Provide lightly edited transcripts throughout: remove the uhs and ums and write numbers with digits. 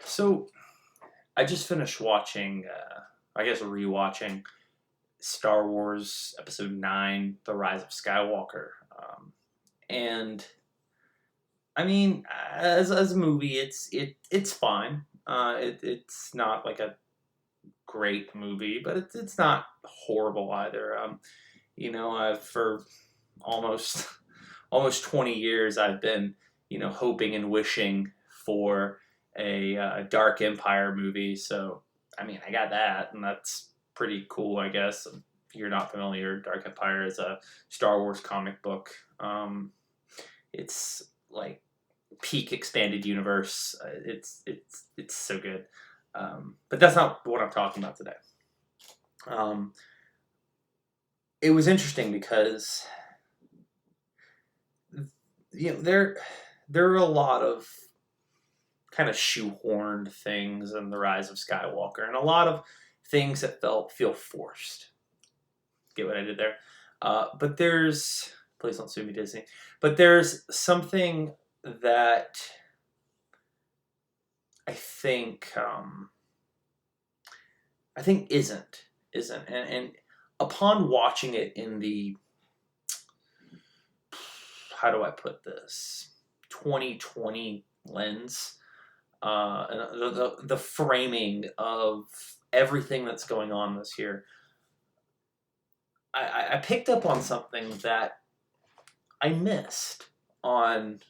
So I just finished watching, I guess rewatching Star Wars Episode 9, The Rise of Skywalker. And I mean, as a movie, it's fine. It's not like a great movie, but it's not horrible either. For almost almost 20 years, I've been hoping and wishing for a Dark Empire movie. So I mean, I got that, and that's pretty cool, I guess. If you're not familiar, Dark Empire is a Star Wars comic book. It's like peak expanded universe. It's so good. But that's not what I'm talking about today. Um, it was interesting because there are a lot of kind of shoehorned things in the Rise of Skywalker, and a lot of things that feel forced. Get what I did there? But there's please don't sue me, Disney. But there's something that I think isn't, and upon watching it in the how do I put this 2020 lens, and the framing of everything that's going on this year, I picked up on something that I missed on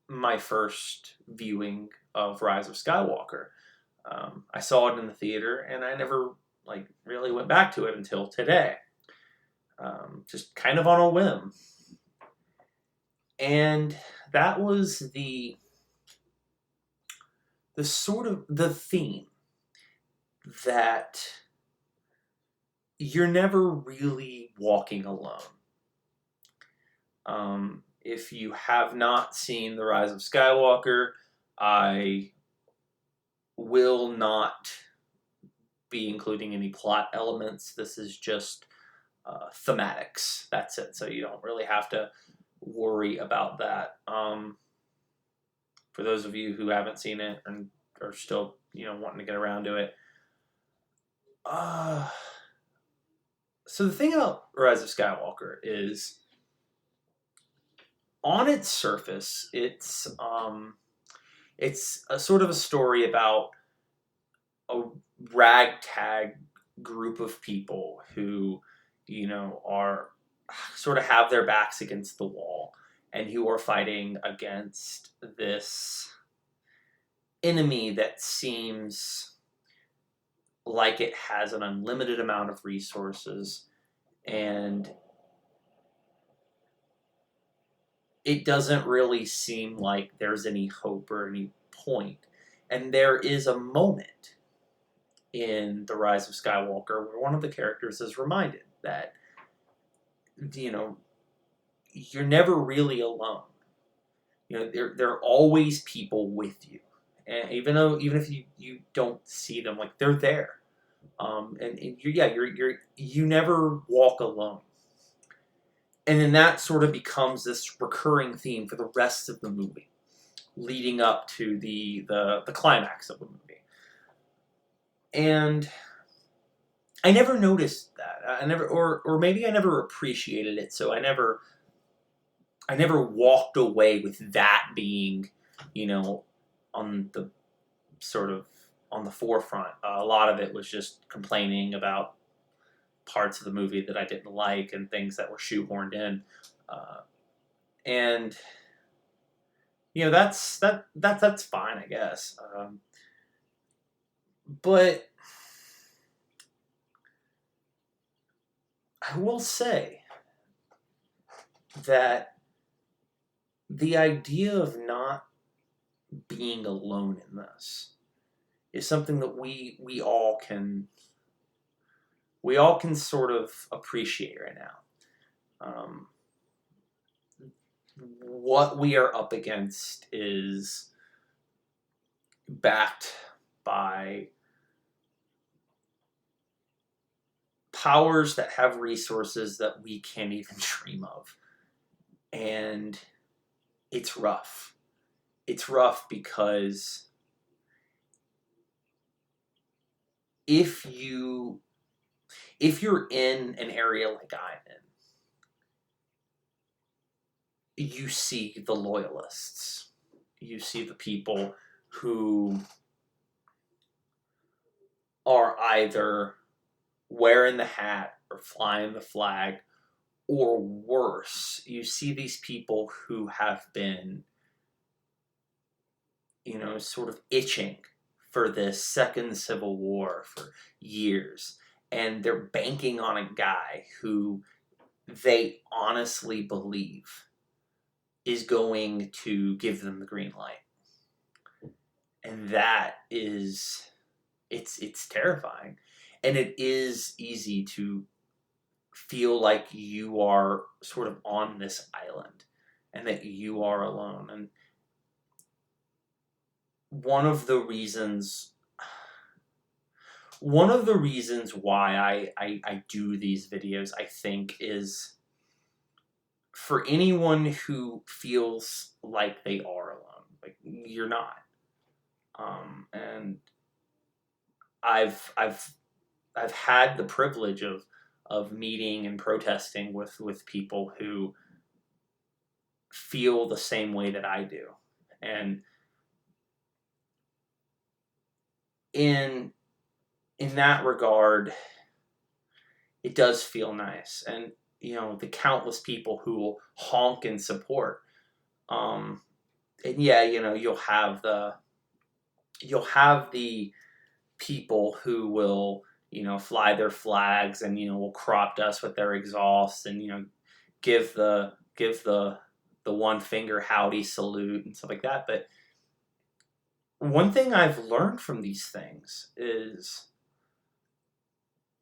my first viewing of Rise of Skywalker. I saw it in the theater, and I never really went back to it until today, just kind of on a whim. And that was the sort of the theme that you're never really walking alone. If you have not seen The Rise of Skywalker, I will not be including any plot elements. This is just thematics. That's it. So you don't really have to worry about that. For those of you who haven't seen it and are still, wanting to get around to it. So the thing about Rise of Skywalker is, on its surface, it's a sort of a story about a ragtag group of people who, are sort of have their backs against the wall and who are fighting against this enemy that seems like it has an unlimited amount of resources, and it doesn't really seem like there's any hope or any point. And there is a moment in The Rise of Skywalker where one of the characters is reminded that, you're never really alone. There are always people with you. And even if you don't see them, like, they're there. And you never walk alone. And then that sort of becomes this recurring theme for the rest of the movie, leading up to the climax of the movie. And I never noticed that. I never, or maybe I never appreciated it. So I never walked away with that being, on the sort of on the forefront. A lot of it was just complaining about parts of the movie that I didn't like and things that were shoehorned in, and that's fine, I guess. But I will say that the idea of not being alone in this is something that we all can sort of appreciate right now. What we are up against is backed by powers that have resources that we can't even dream of. And it's rough. It's rough because if you if you're in an area like I'm in, you see the loyalists. You see the people who are either wearing the hat or flying the flag, or worse, you see these people who have been, sort of itching for this second civil war for years. And they're banking on a guy who they honestly believe is going to give them the green light. And that is, it's terrifying. And it is easy to feel like you are sort of on this island and that you are alone. And one of the reasons why I do these videos, I think, is for anyone who feels like they are alone. Like, you're not. And I've had the privilege of meeting and protesting with people who feel the same way that I do. And in that regard, it does feel nice. And the countless people who will honk in support. And yeah, you'll have the people who will fly their flags and will crop dust with their exhaust and give the one finger howdy salute and stuff like that. But one thing I've learned from these things is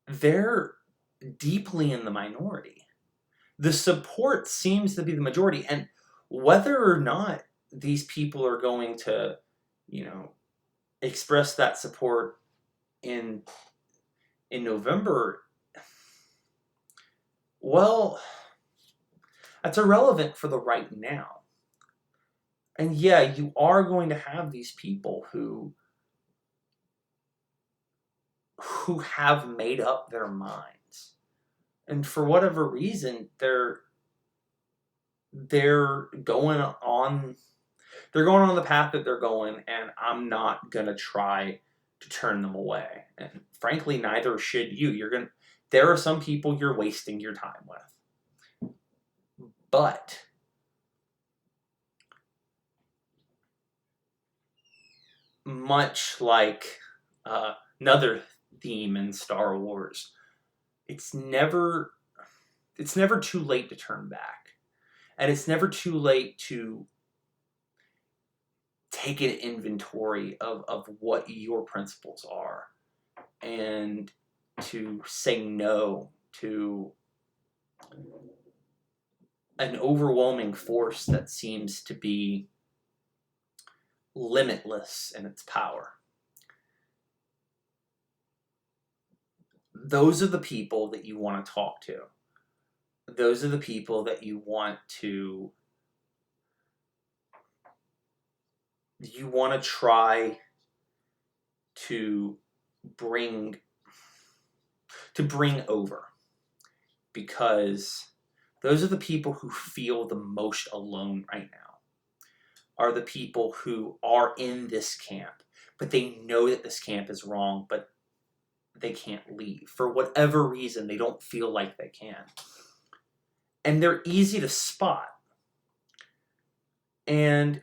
they're deeply in the minority. The support seems to be the majority, and whether or not these people are going to express that support in November, well, that's irrelevant for the right now. And yeah, you are going to have these people who have made up their minds, and for whatever reason, they're going on the path that they're going, and I'm not gonna try to turn them away. And frankly, neither should you. There are some people you're wasting your time with. But much like another theme in Star Wars, it's never too late to turn back. And it's never too late to take an inventory of what your principles are and to say no to an overwhelming force that seems to be limitless in its power. Those are the people that you want to talk to. Those are the people that you want to try to bring over, because those are the people who feel the most alone right now, are the people who are in this camp, but they know that this camp is wrong, but they can't leave. For whatever reason, they don't feel like they can. And they're easy to spot. And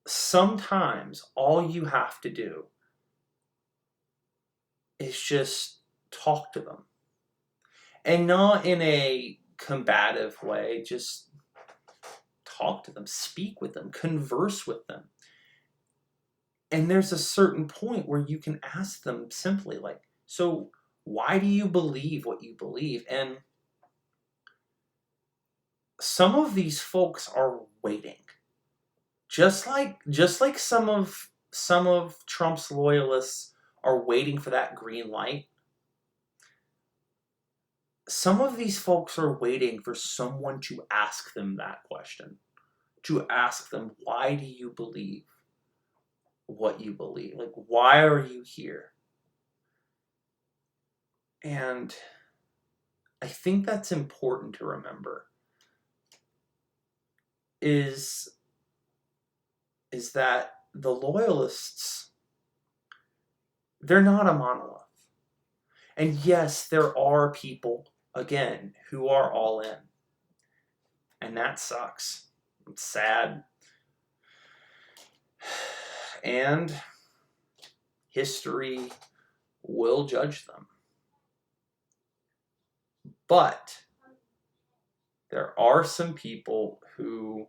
sometimes all you have to do is just talk to them. And not in a combative way, just talk to them, speak with them, converse with them. And there's a certain point where you can ask them simply, like, so why do you believe what you believe? And some of these folks are waiting. Just like some of Trump's loyalists are waiting for that green light. Some of these folks are waiting for someone to ask them that question. To ask them, why do you believe what you believe. Like, why are you here? And I think that's important to remember. Is that the loyalists, they're not a monolith. And yes, there are people, again, who are all in. And that sucks. It's sad. And history will judge them. But there are some people who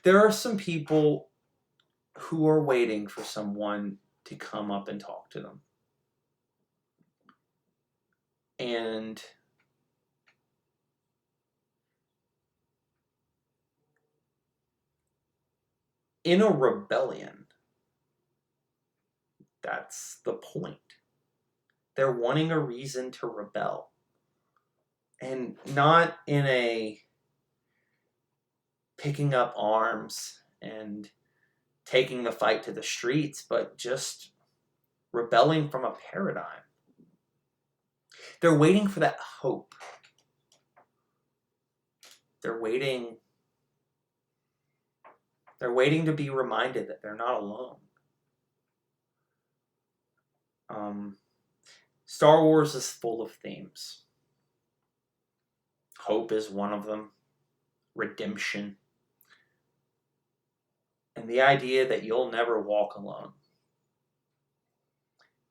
there are some people who are waiting for someone to come up and talk to them. And in a rebellion, that's the point. They're wanting a reason to rebel. And not in a picking up arms and taking the fight to the streets, but just rebelling from a paradigm. They're waiting for that hope. They're waiting to be reminded that they're not alone. Star Wars is full of themes. Hope is one of them. Redemption. And the idea that you'll never walk alone.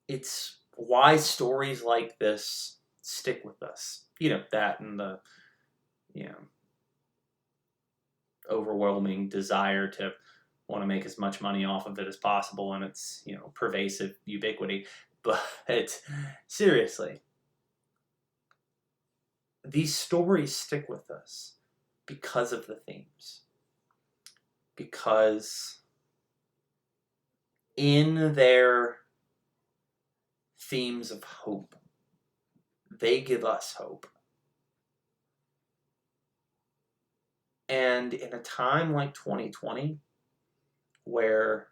It's why stories like this stick with us. That and the, overwhelming desire to want to make as much money off of it as possible, and its, pervasive ubiquity. But seriously, these stories stick with us because of the themes. Because in their themes of hope, they give us hope. And in a time like 2020, where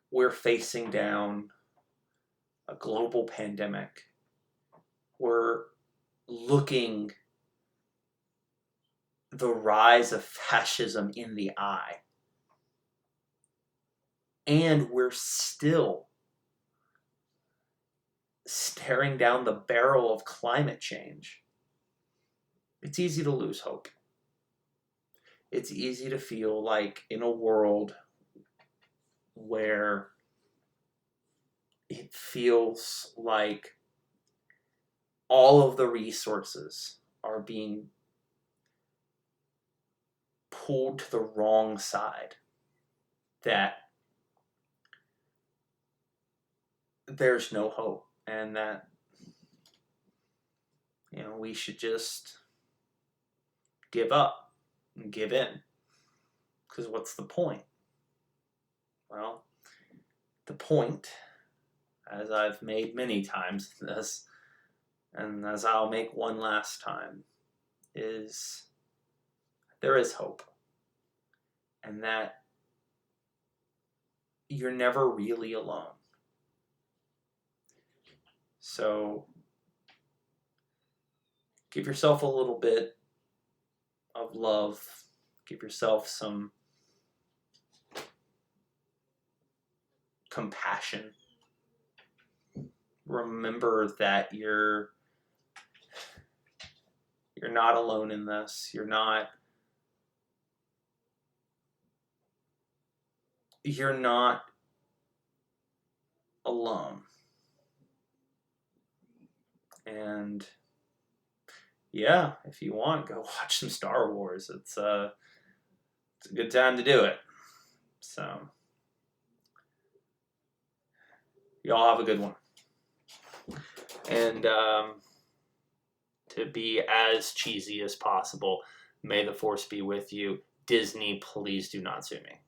we're facing down a global pandemic, we're looking the rise of fascism in the eye, and we're still staring down the barrel of climate change, it's easy to lose hope. It's easy to feel like in a world where it feels like all of the resources are being pulled to the wrong side, that there's no hope, and that we should just give up and give in, because what's the point? Well, the point, as I've made many times in this, and as I'll make one last time, is there is hope, and that you're never really alone. So give yourself a little bit of love. Give yourself some compassion. Remember that you're not alone in this. You're not alone. And yeah, if you want, go watch some Star Wars. It's a good time to do it. So y'all have a good one. And to be as cheesy as possible, may the Force be with you. Disney, please do not sue me.